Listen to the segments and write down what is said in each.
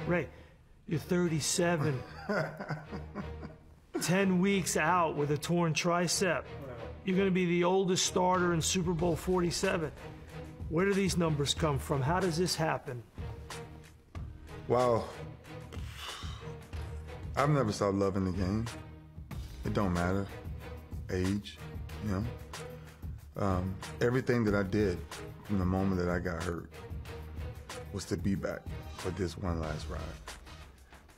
Ray, you're 37. 10 weeks out with a torn tricep. You're going to be the oldest starter in Super Bowl 47. Where do these numbers come from? How does this happen? Well, I've never stopped loving the game. It don't matter, age, you know. Everything that I did from the moment that I got hurt was to be back for this one last ride.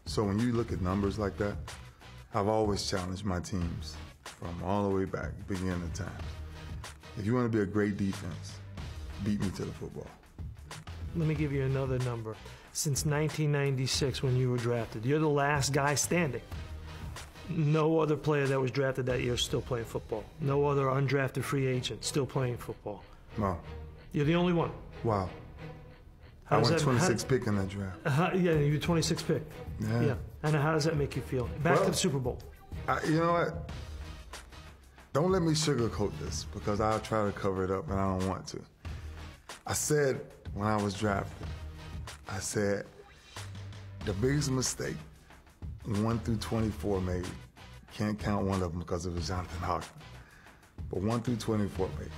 So when you look at numbers like that, I've always challenged my teams from all the way back, beginning of time. If you want to be a great defense, beat me to the football. Let me give you another number. Since 1996, when you were drafted, you're the last guy standing. No other player that was drafted that year is still playing football. No other undrafted free agent still playing football. Wow. You're the only one. Wow. I went 26 pick in that draft. Yeah, you were 26 pick. Yeah. And how does that make you feel? Back to the Super Bowl. You know what? Don't let me sugarcoat this because I'll try to cover it up and I don't want to. I said when I was drafted, I said the biggest mistake 1 through 24 made, can't count one of them because it was Jonathan Hawkins, but 1 through 24 made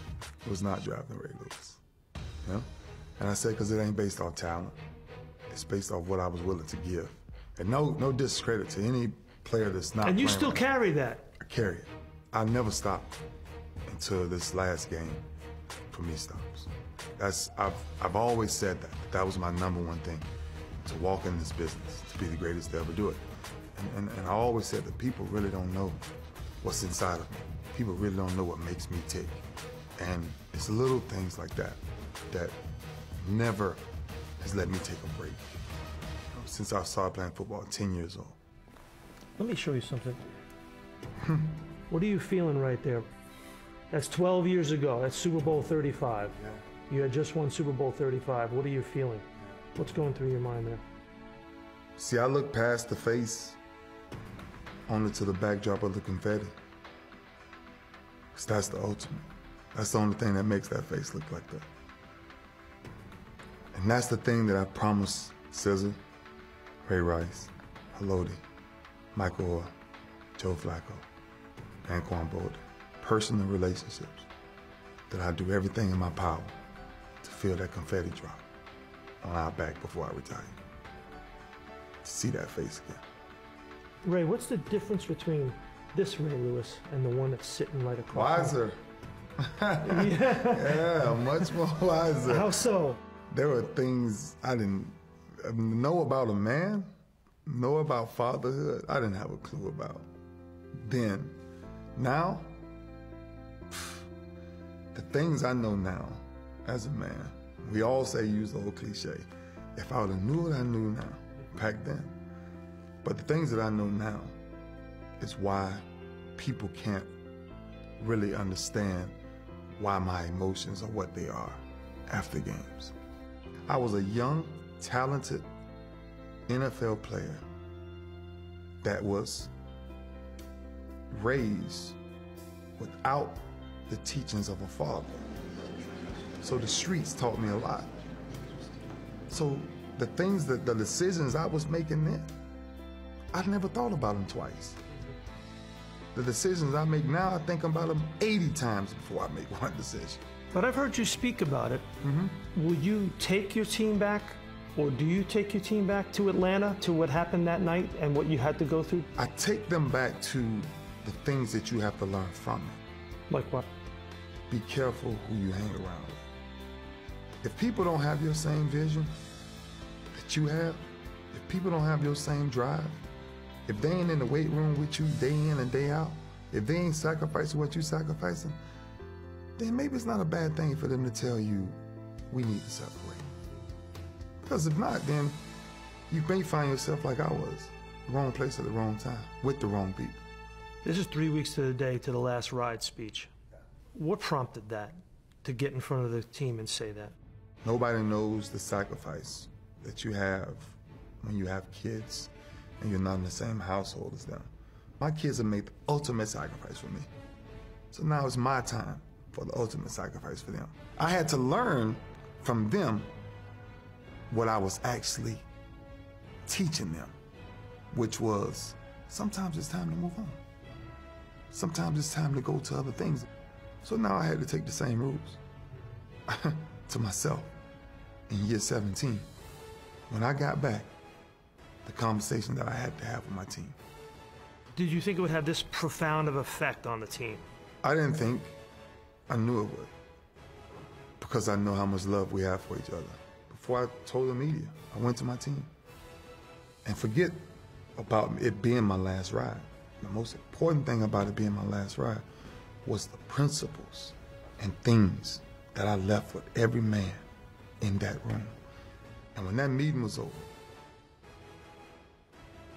was not drafting Ray Lewis. You know? And I said because it ain't based off talent, it's based off what I was willing to give. And no discredit to any player that's not. And you playing still right carry that. I carry it. I never stopped until this last game for me stops. I've always said that was my #1 thing, to walk in this business, to be the greatest to ever do it. And I always said that people really don't know what's inside of me. People really don't know what makes me tick. And it's little things like that that never has let me take a break. Since I started playing football at 10 years old. Let me show you something. What are you feeling right there? That's 12 years ago. That's Super Bowl 35. Yeah. You had just won Super Bowl 35. What are you feeling? What's going through your mind there? See, I look past the face only to the backdrop of the confetti. Because that's the ultimate. That's the only thing that makes that face look like that. And that's the thing that I promised SZA, Ray Rice, Haloti, Michael Orr, Joe Flacco, Anquan Boldin, personal relationships, that I do everything in my power to feel that confetti drop on our back before I retire. To see that face again. Ray, what's the difference between this Ray Lewis and the one that's sitting right across? Wiser. Yeah, much more wiser. How so? There were things I didn't know about a man, know about fatherhood, I didn't have a clue about then. Now, the things I know now as a man, we all say, use the old cliche, if I would have knew what I knew now, back then. But the things that I know now is why people can't really understand why my emotions are what they are after games. I was a young, talented NFL player that was raised without the teachings of a father. So the streets taught me a lot. So the decisions I was making then, I never thought about them twice. The decisions I make now, I think about them 80 times before I make one decision. But I've heard you speak about it. Will you take your team back, or do you take your team back to Atlanta, to what happened that night and what you had to go through? I take them back to the things that you have to learn from it. Like what? Be careful who you hang around with. If people don't have your same vision that you have, if people don't have your same drive, if they ain't in the weight room with you day in and day out, if they ain't sacrificing what you're sacrificing, then maybe it's not a bad thing for them to tell you, we need to separate. Because if not, then you may find yourself like I was, wrong place at the wrong time, with the wrong people. This is 3 weeks to the day to the last ride speech. What prompted that, to get in front of the team and say that? Nobody knows the sacrifice that you have when you have kids and you're not in the same household as them. My kids have made the ultimate sacrifice for me. So now it's my time for the ultimate sacrifice for them. I had to learn from them what I was actually teaching them, which was sometimes it's time to move on. Sometimes it's time to go to other things. So now I had to take the same rules to myself in year 17. When I got back, the conversation that I had to have with my team. Did you think it would have this profound of effect on the team? I didn't think. I knew it would. Because I know how much love we have for each other. Before I told the media, I went to my team. And forget about it being my last ride. The most important thing about it being my last ride was the principles and things that I left with every man in that room. And when that meeting was over,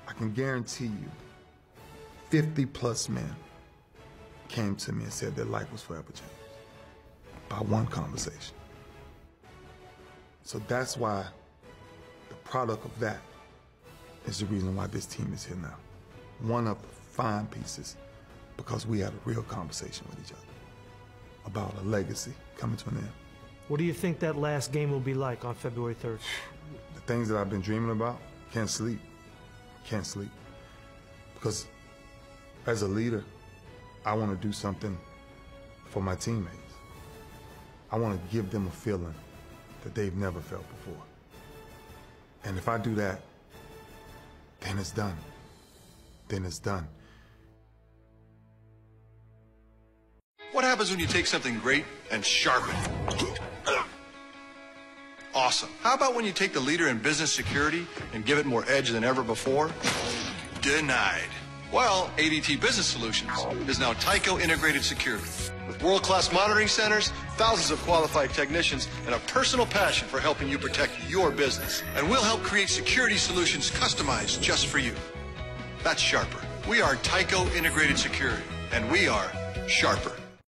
I can guarantee you 50 plus men came to me and said their life was forever changed by one conversation. So that's why the product of that is the reason why this team is here now. One of the fine pieces, because we had a real conversation with each other about a legacy coming to an end. What do you think that last game will be like on February 3rd? The things that I've been dreaming about, can't sleep. Can't sleep. Because as a leader, I want to do something for my teammates. I want to give them a feeling that they've never felt before. And if I do that, then it's done. Then it's done. What happens when you take something great and sharpen it? Awesome. How about when you take the leader in business security and give it more edge than ever before? Denied. Well, ADT Business Solutions is now Tyco Integrated Security. With world-class monitoring centers, thousands of qualified technicians, and a personal passion for helping you protect your business. And we'll help create security solutions customized just for you. That's Sharper. We are Tyco Integrated Security, and we are Sharper.